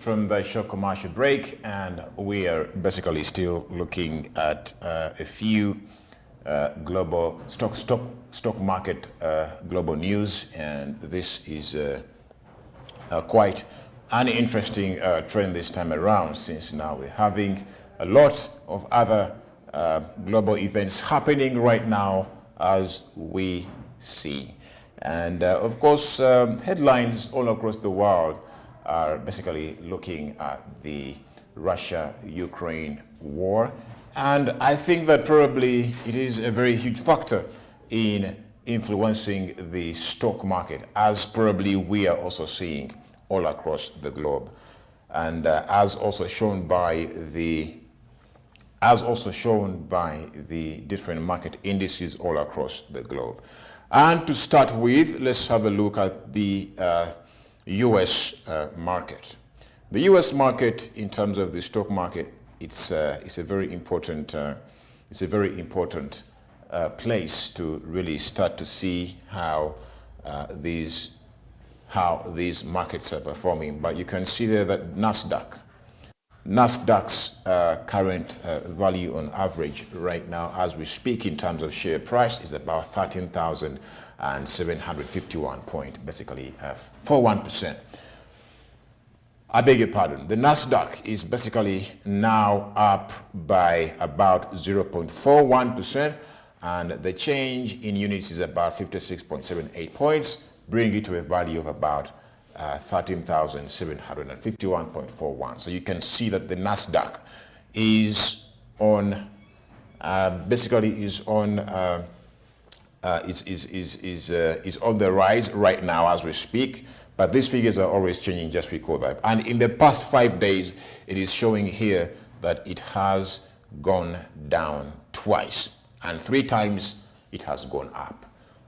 from the short commercial break, and we are basically still looking at a few global stock market global news, and this is quite an interesting trend this time around, since now we're having a lot of other global events happening right now as we see. And of course, headlines all across the world are basically looking at the Russia-Ukraine war. And I think that probably it is a very huge factor in influencing the stock market, as probably we are also seeing all across the globe. And as also shown by the different market indices all across the globe. And to start with, let's have a look at the U.S. market. The U.S. market, in terms of the stock market, it's a very important place to really start to see how these markets are performing. But you can see there that Nasdaq's current value on average right now as we speak in terms of share price is about 13,751 point, basically 41%. I beg your pardon. The Nasdaq is basically now up by about 0.41%, and the change in units is about 56.78 points, bringing it to a value of about 13,751.41. So you can see that the Nasdaq is on on the rise right now as we speak. But these figures are always changing, just recall that. And in the past 5 days, it is showing here that it has gone down twice, and 3 times it has gone up.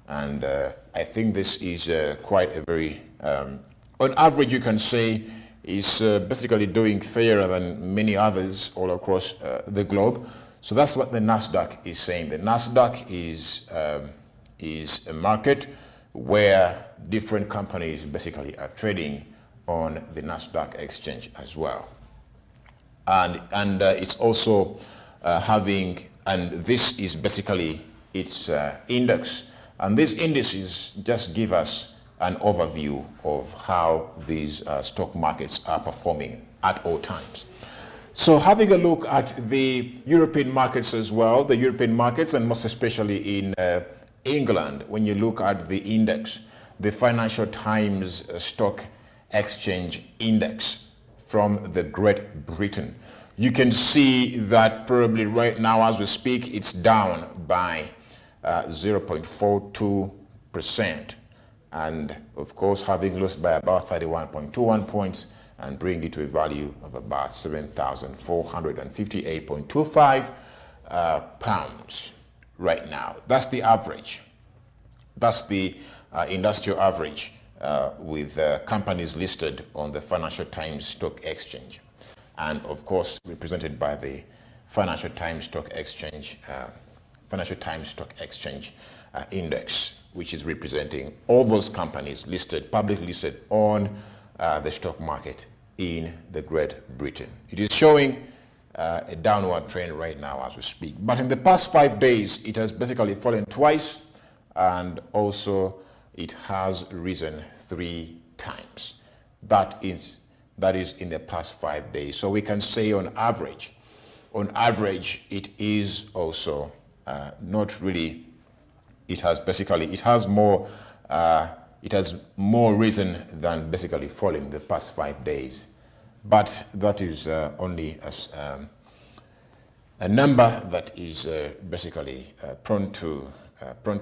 And I think this is quite a very on average, you can say, is basically doing fairer than many others all across the globe. So that's what the Nasdaq is saying. The Nasdaq is a market where different companies basically are trading on the Nasdaq exchange as well. And it's also having, and this is basically its index. And these indices just give us an overview of how these stock markets are performing at all times. So having a look at the European markets as well, the European markets, and most especially in England, when you look at the index, the Financial Times Stock Exchange Index from the Great Britain, you can see that probably right now as we speak, it's down by 0.42%. And of course, having lost by about 31.21 points and bring it to a value of about 7,458.25 pounds right now. That's the average. That's the industrial average with companies listed on the Financial Times Stock Exchange. And of course, represented by the Financial Times Stock Exchange, Index, which is representing all those companies listed, publicly listed on the stock market in the Great Britain. It is showing a downward trend right now as we speak. But in the past 5 days, it has basically fallen twice, and also it has risen 3 times. That is in the past 5 days. So we can say on average, it is also not really. It has more risen than basically falling the past 5 days. But that is only a number that is basically prone to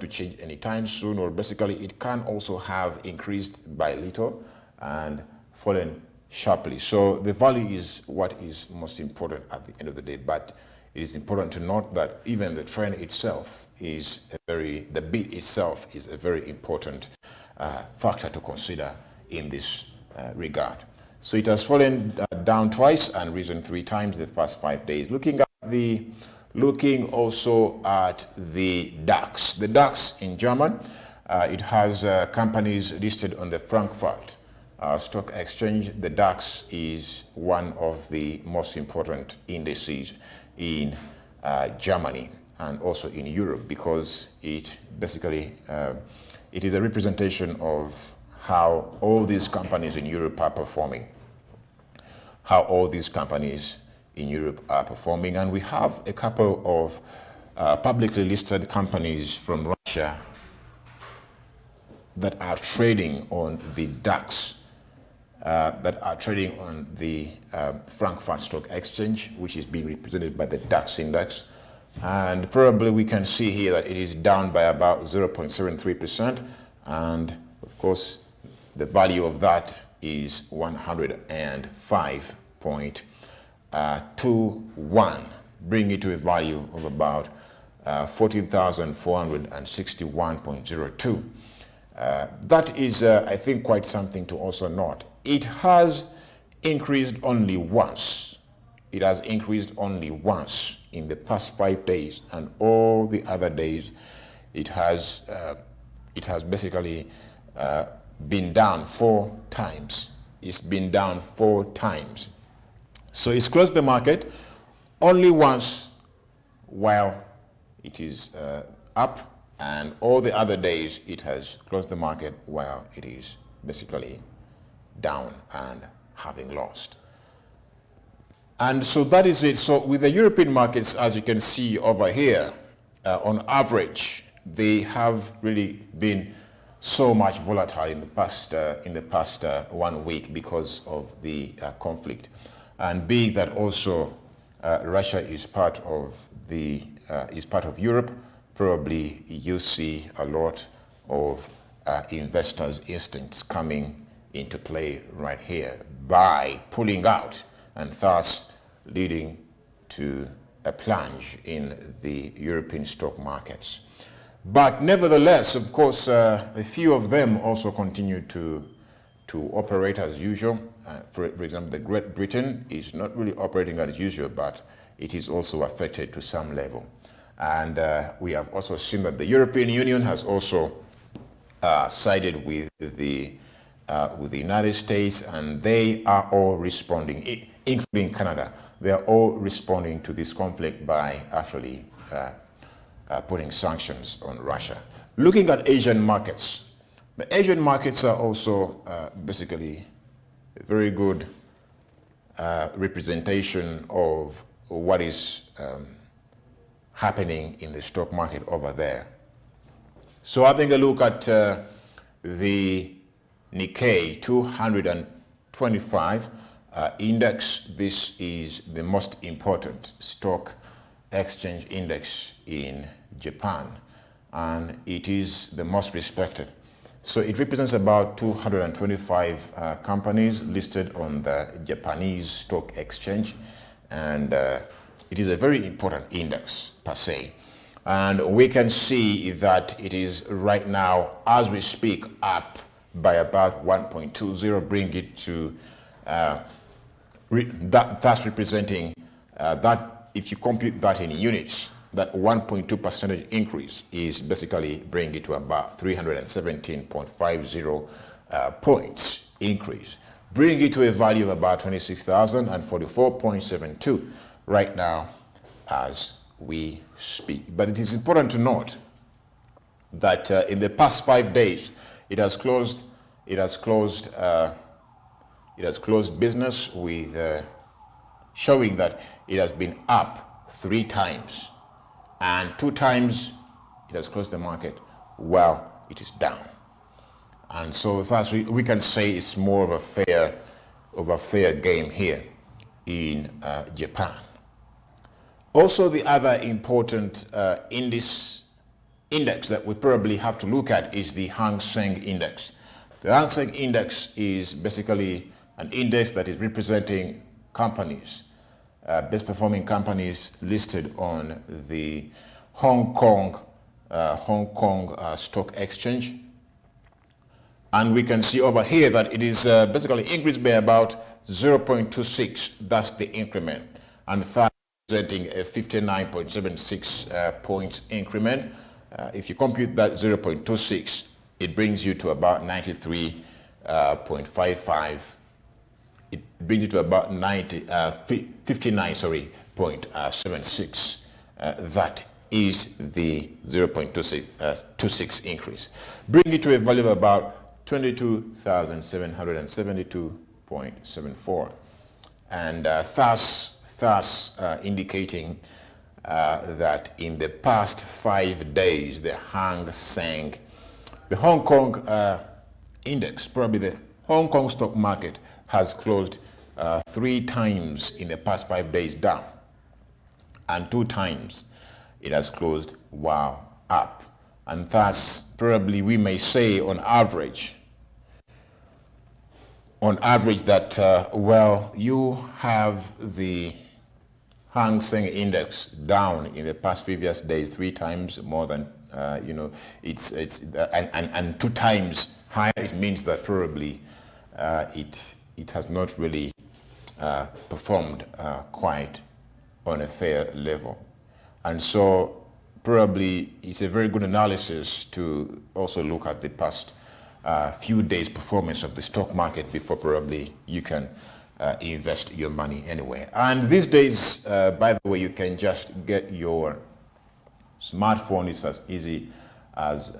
change anytime soon, or basically it can also have increased by little and fallen sharply. So the value is what is most important at the end of the day. But it is important to note that even the trend itself is the bid itself is a very important factor to consider in this regard. So it has fallen down twice and risen 3 times in the past 5 days. Looking also at the DAX. The DAX in German, it has companies listed on the Frankfurt stock exchange. The DAX is one of the most important indices in Germany and also in Europe, because it basically it is a representation of how all these companies in Europe are performing. And we have a couple of publicly listed companies from Russia that are trading on the DAX, that are trading on the Frankfurt Stock Exchange, which is being represented by the DAX index. And probably we can see here that it is down by about 0.73%. And of course, the value of that is 105.21, bringing it to a value of about 14,461.02. That is, I think, quite something to also note. It has increased only once. It has increased only once in the past 5 days, and all the other days it has basically been down 4 times. It's been down 4 times. So it's closed the market only once while it is up, and all the other days it has closed the market while it is basically down and having lost. And so that is it. So with the European markets, as you can see over here, on average, they have really been so much volatile in the past 1 week because of the conflict, and being that also Russia is part of Europe, probably you see a lot of investors' instincts coming into play right here by pulling out, and thus leading to a plunge in the European stock markets. But nevertheless, of course, a few of them also continue to operate as usual. For example, the Great Britain is not really operating as usual, but it is also affected to some level. And we have also seen that the European Union has also sided with the United States, and they are all responding, including Canada. They are all responding to this conflict by actually putting sanctions on Russia. Looking at Asian markets, the Asian markets are also basically a very good representation of what is happening in the stock market over there. So having a look at the Nikkei 225 index, this is the most important stock exchange index in Japan, and it is the most respected. So it represents about 225 companies listed on the Japanese stock exchange, and it is a very important index per se. And we can see that it is right now, as we speak, up by about 1.20, bring it to that's representing that, if you compute that in units, that 1.2% increase is basically bringing it to about 317.50 points increase, bringing it to a value of about 26,044.72 right now as we speak. But it is important to note that in the past 5 days, it has closed business with showing that it has been up 3 times, and 2 times it has closed the market while it is down. And so thus we can say it's more of a fair game here in Japan. Also, the other important index that we probably have to look at is the Hang Seng Index. The Hang Seng Index is basically an index that is representing companies, best performing companies listed on the Hong Kong Stock Exchange. And we can see over here that it is basically increased by about 0.26. That's the increment, and that representing a 59.76 points increment. If you compute that 0.26, it brings you to about 93 0.55. It brings it to about 59.76. That is the 0.26 increase. Bring it to a value of about 22,772.74. And thus indicating that in the past 5 days, the Hang Seng, the Hong Kong index, probably the Hong Kong stock market, has closed 3 times in the past 5 days down, and 2 times it has closed up. And thus, probably we may say on average that, well, you have the Hang Seng index down in the past previous days 3 times more than, and 2 times higher. It means that probably it has not really performed quite on a fair level. And so probably it's a very good analysis to also look at the past few days performance of the stock market before probably you can invest your money anywhere. And these days, by the way, you can just get your smartphone. It's as easy as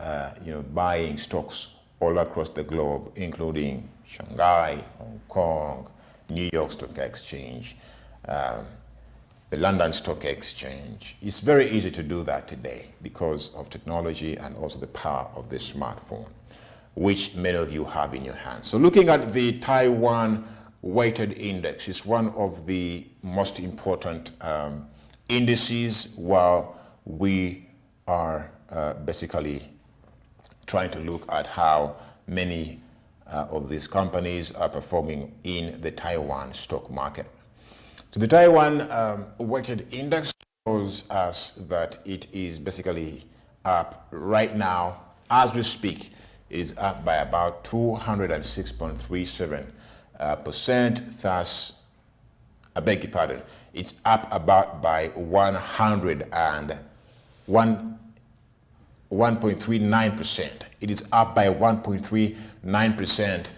buying stocks all across the globe, including Shanghai, Hong Kong, New York Stock Exchange, the London Stock Exchange. It's very easy to do that today because of technology and also the power of the smartphone, which many of you have in your hands. So looking at the Taiwan weighted index, is one of the most important indices while we are basically trying to look at how many of these companies are performing in the Taiwan stock market. So the Taiwan weighted index shows us that it is basically up right now as we speak. It is up by about 206.37%. Thus, I beg your pardon, it's up about by 1.39%. It is up by 1.39%.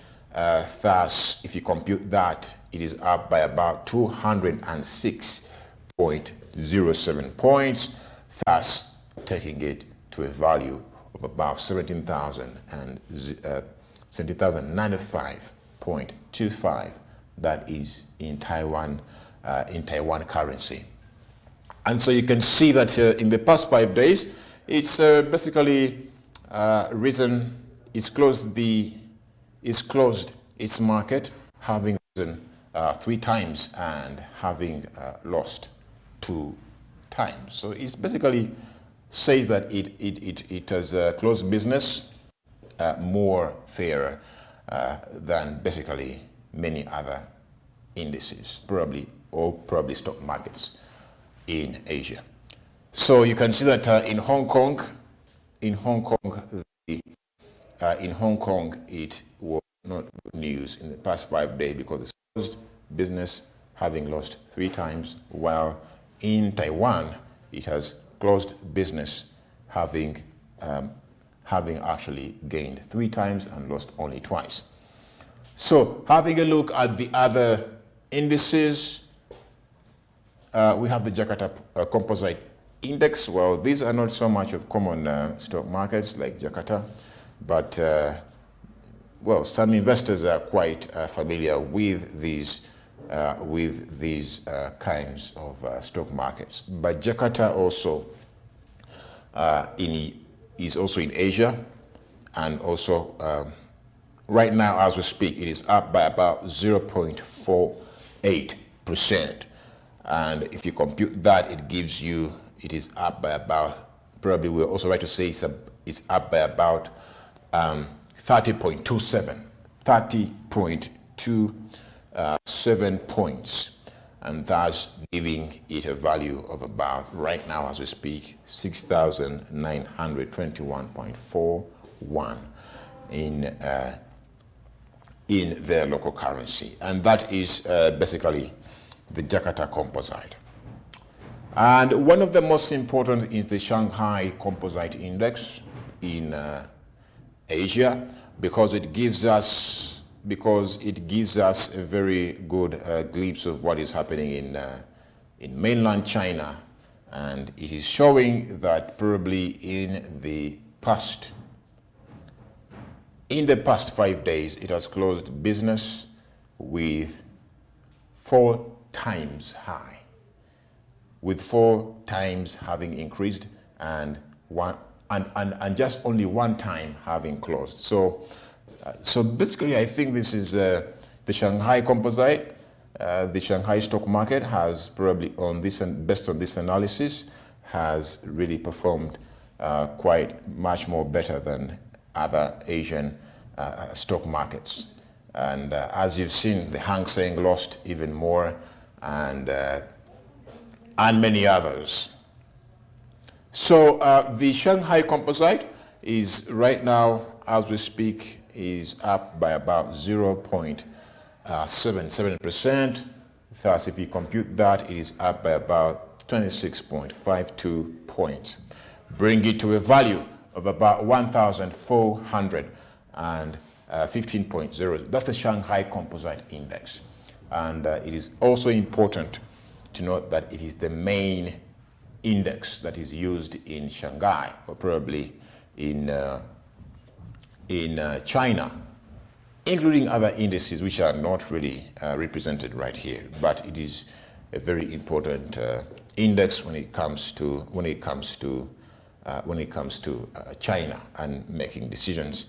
Thus, if you compute that, it is up by about 206.07 points, thus taking it to a value of about 70,095.25. That is in Taiwan currency. And so you can see that in the past 5 days, it's basically risen. It's closed its market, having risen 3 times and having lost 2 times. So it's basically says that it has closed business more fairer than basically many other indices, probably stock markets in Asia. So you can see that in Hong Kong, it was not good news in the past 5 days because it's closed business having lost 3 times, while in Taiwan it has closed business having actually gained 3 times and lost only twice. So having a look at the other indices, we have the Jakarta Composite Index. Well, these are not so much of common stock markets like Jakarta, but well, some investors are quite familiar with these kinds of stock markets. But Jakarta also is also in Asia, and also right now as we speak, it is up by about 0.48%. And if you compute that, it gives you, it is up by about, probably we're also right to say it's up by about 30.27 points, and thus giving it a value of about, right now as we speak, 6,921.41 in their local currency. And that is basically the Jakarta Composite. And one of the most important is the Shanghai Composite Index in Asia, because it gives us because it gives us a very good glimpse of what is happening in mainland China, and it is showing that probably in the past 5 days it has closed business with 4 times high, with 4 times having increased and just only 1 time having closed. So basically, I think this is the Shanghai Composite. The Shanghai stock market has probably, based on this analysis, has really performed quite much more better than other Asian stock markets. And as you've seen, the Hang Seng lost even more, and many others. So the Shanghai Composite is right now, as we speak, is up by about 0.77%. Thus, if you compute that, it is up by about 26.52 points, bring it to a value of about 1,415.0. That's the Shanghai Composite Index. And it is also important to note that it is the main index that is used in Shanghai, or probably in China, including other indices which are not really represented right here. But it is a very important index when it comes to China and making decisions,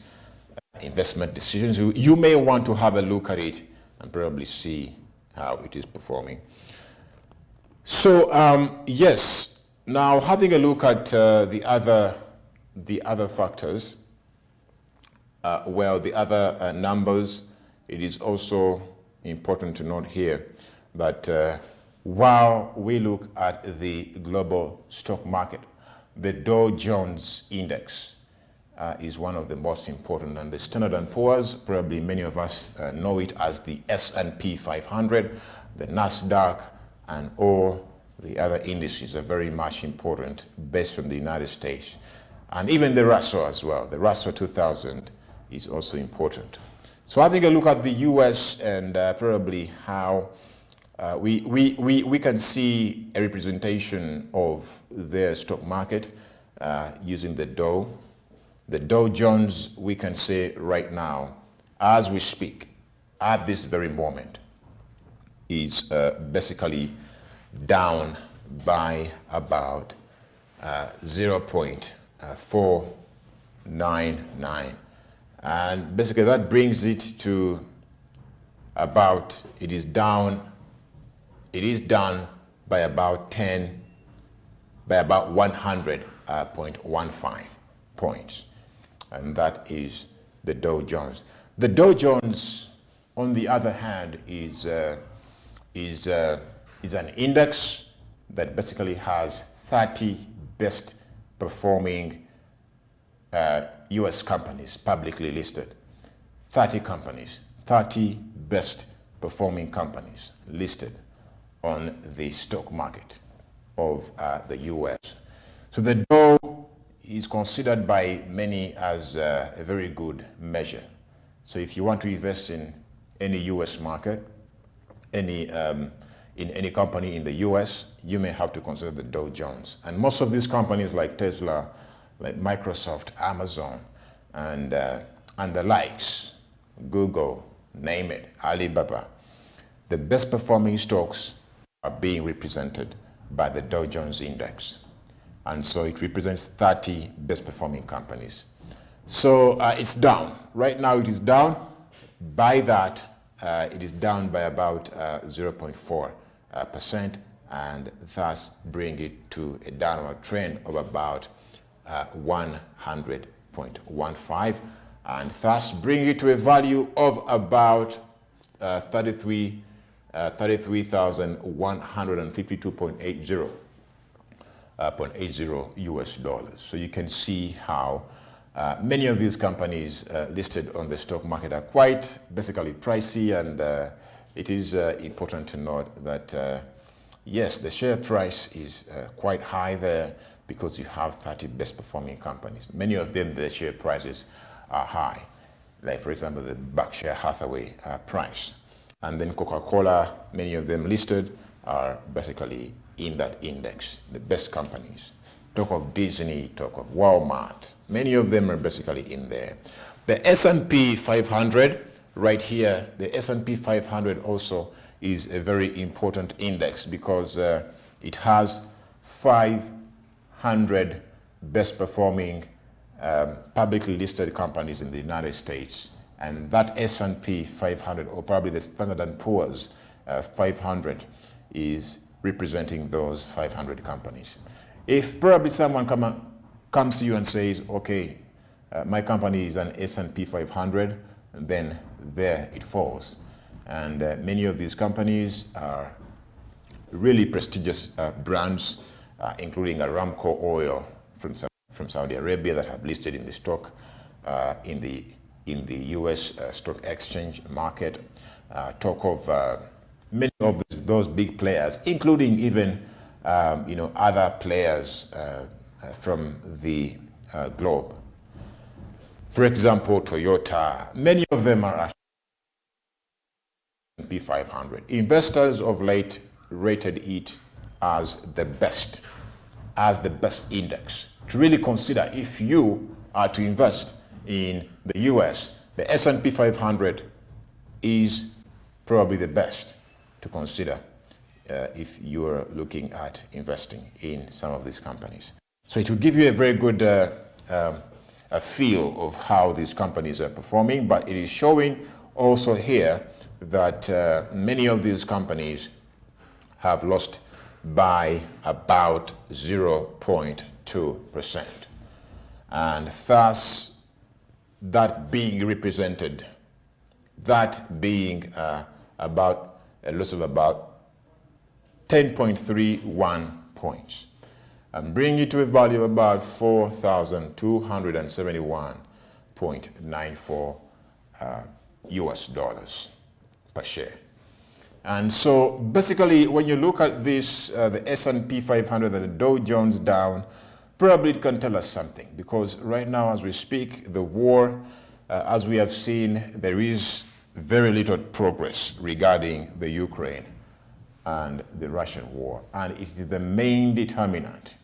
investment decisions. You may want to have a look at it and probably see how it is performing. So yes, now having a look at the other factors, the other numbers, it is also important to note here that while we look at the global stock market, the Dow Jones Index is one of the most important, and the Standard & Poor's, probably many of us know it as the S&P 500, the Nasdaq, and all the other indices are very much important based on the United States. And even the Russell as well, the Russell 2000 is also important. So having a look at the US and probably how we can see a representation of their stock market using the Dow. The Dow Jones, we can say right now, as we speak, at this very moment, is basically down by about 0.499. And basically that brings it to about, it is down by about 100.15 points. And that is the Dow Jones. The Dow Jones, on the other hand, is an index that basically has 30 best performing US companies publicly listed. 30 companies, 30 best performing companies listed on the stock market of the US. So the Dow is considered by many as a very good measure. So if you want to invest in any US market, in any company in the US, you may have to consider the Dow Jones. And most of these companies like Tesla, like Microsoft, Amazon, and the likes, Google, name it, Alibaba, the best performing stocks are being represented by the Dow Jones Index. And so it represents 30 best performing companies. So it's down. Right now it is down. By that, it is down by about 0.4%, and thus bring it to a downward trend of about 100.15, and thus bring it to a value of about 33,152.80 US dollars. So you can see how many of these companies listed on the stock market are quite basically pricey, and it is important to note that yes, the share price is quite high there because you have 30 best performing companies. Many of them, the share prices are high. like for example the Berkshire Hathaway price. And then Coca-Cola, many of them listed, are basically in that index, the best companies. Talk of Disney, talk of Walmart, many of them are basically in there. The S&P 500, right here, the S&P 500 also is a very important index because it has 500 best performing publicly listed companies in the United States. And that S&P 500, or probably the Standard & Poor's 500, is representing those 500 companies. If probably someone comes to you and says, okay, my company is an S&P 500, then there it falls. And many of these companies are really prestigious brands, including Aramco Oil from Saudi Arabia that have listed in the stock in the U.S. stock exchange market. Talk of many of those big players, including even other players from the globe. For example, Toyota, many of them are at S&P 500. Investors of late rated it as the best index. To really consider, if you are to invest in the US, the S&P 500 is probably the best to consider if you are looking at investing in some of these companies. So it will give you a very good a feel of how these companies are performing, but it is showing also here that many of these companies have lost by about 0.2%. And thus, that being represented, that being about a loss of about 10.31 points, and bring it to a value of about 4,271.94 US dollars per share. And so basically, when you look at this, the S&P 500 and the Dow Jones down, probably it can tell us something, because right now as we speak, the war, as we have seen, there is very little progress regarding the Ukraine and the Russian war. And it is the main determinant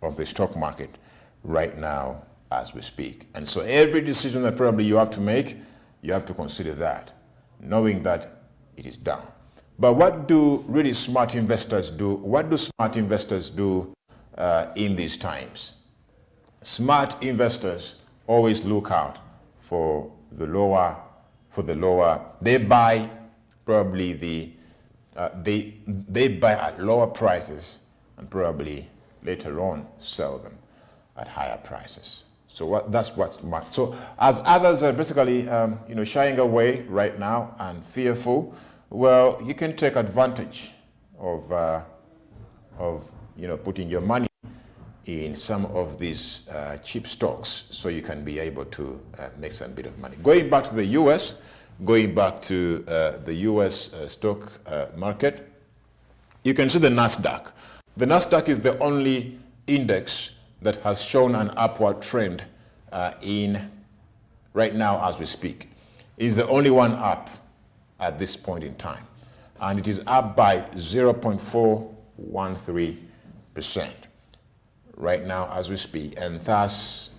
of the stock market right now as we speak. And so every decision that probably you have to make, you have to consider that, knowing that it is down. But what do really smart investors do? What do smart investors do in these times? Smart investors always look out for the lower. They buy probably they buy at lower prices and probably later on sell them at higher prices. So that's what's smart. So as others are basically shying away right now and fearful, well, you can take advantage of putting your money in some of these cheap stocks, so you can be able to make some bit of money. Going back to the U.S., the U.S. stock market, you can see the Nasdaq. The Nasdaq is the only index that has shown an upward trend right now as we speak. It is the only one up at this point in time, and it is up by 0.413% right now as we speak, and thus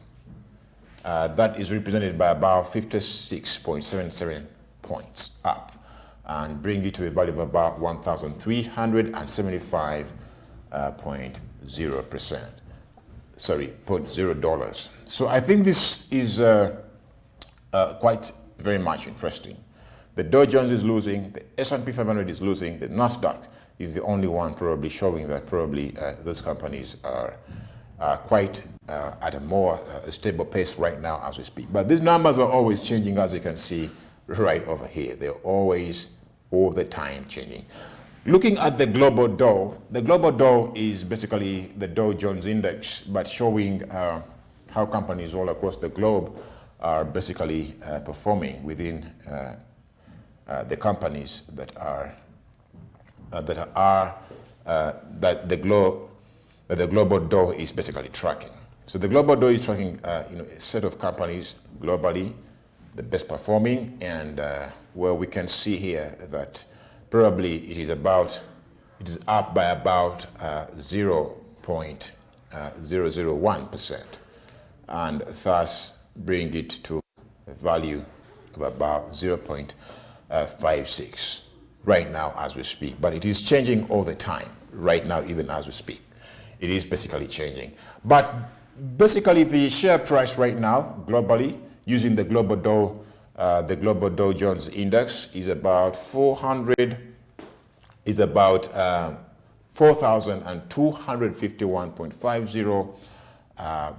that is represented by about 56.77 points up, and bring it to a value of about 1,375.0%. Sorry, $0. So I think this is quite very much interesting. The Dow Jones is losing, the S&P 500 is losing, the Nasdaq is the only one probably showing that probably those companies are quite at a more stable pace right now as we speak. But these numbers are always changing, as you can see right over here. They're always, all the time changing. Looking at the global Dow is basically the Dow Jones index, but showing how companies all across the globe are basically performing within the companies that the global Dow is basically tracking. So the global Dow is tracking a set of companies globally, the best performing, and well, we can see here that probably it is up by about 0.001%, and thus bring it to a value of about 0.56 right now as we speak. But it is changing all the time right now, even as we speak. It is basically changing. But basically the share price right now globally using the global Dow Jones index is about 4,251.50.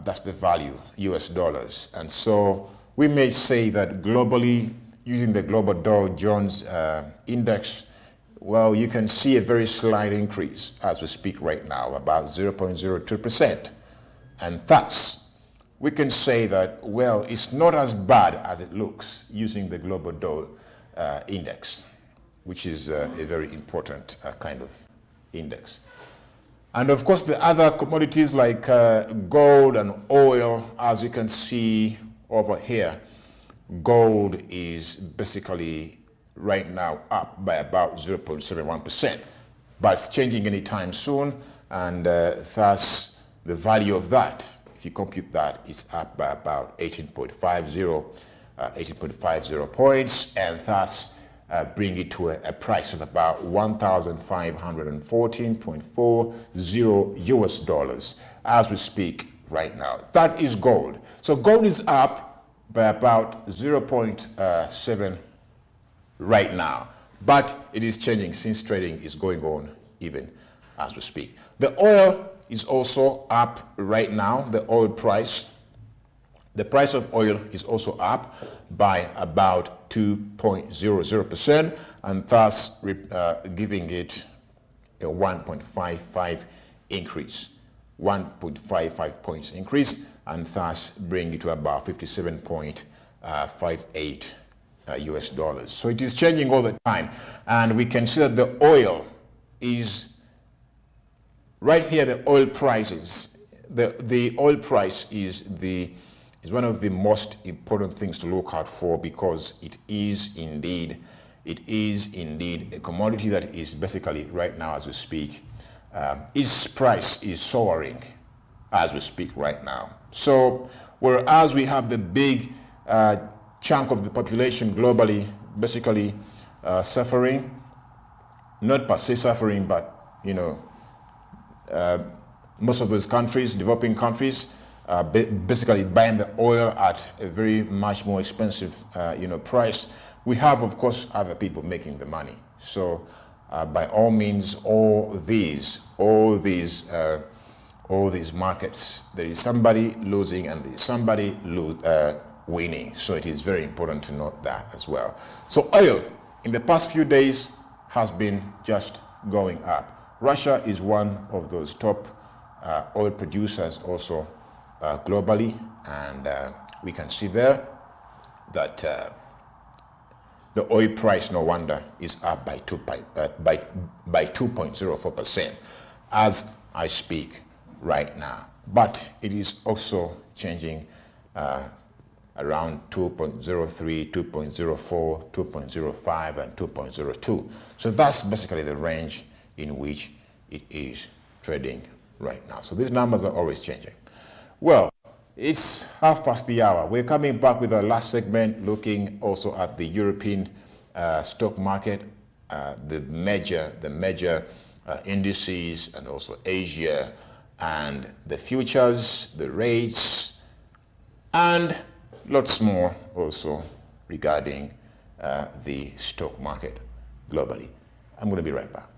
That's the value, US dollars. And so we may say that globally, using the global Dow Jones index, well, you can see a very slight increase as we speak right now, about 0.02%. And thus, we can say that, well, it's not as bad as it looks using the global Dow index, which is a very important kind of index. And of course, the other commodities like gold and oil, as you can see over here, gold is basically right now up by about 0.71%, but it's changing anytime soon, and thus the value of that, if you compute that, is up by about 18.50 points, and thus bring it to a price of about 1,514.40 US dollars as we speak right now. That is gold. So gold is up by about 0.7 right now, but it is changing since trading is going on even as we speak. The oil is also up right now. The oil price, the price of oil is also up by about 2.00%, and thus giving it a 1.55 increase, 1.55 points increase, and thus bring it to about 57.58 US dollars. So it is changing all the time, and we can see that the oil is right here. The oil prices, the oil price is one of the most important things to look out for, because it is indeed a commodity that is basically right now as we speak, its price is soaring as we speak right now. So whereas we have the big chunk of the population globally basically suffering, not per se suffering, but most of those countries, developing countries, basically buying the oil at a very much more expensive price. We have, of course, other people making the money. So by all means, all these markets, there is somebody losing and there is somebody winning. So it is very important to note that as well. So oil in the past few days has been just going up. Russia is one of those top oil producers also globally, and we can see there that the oil price, no wonder, is up by 2.04% as I speak right now. But it is also changing around 2.03, 2.04, 2.05, and 2.02. So that's basically the range in which it is trading right now. So these numbers are always changing. Well, it's 1:30. We're coming back with our last segment, looking also at the European stock market, the major indices, and also Asia, and the futures, the rates, and lots more also regarding the stock market globally. I'm going to be right back.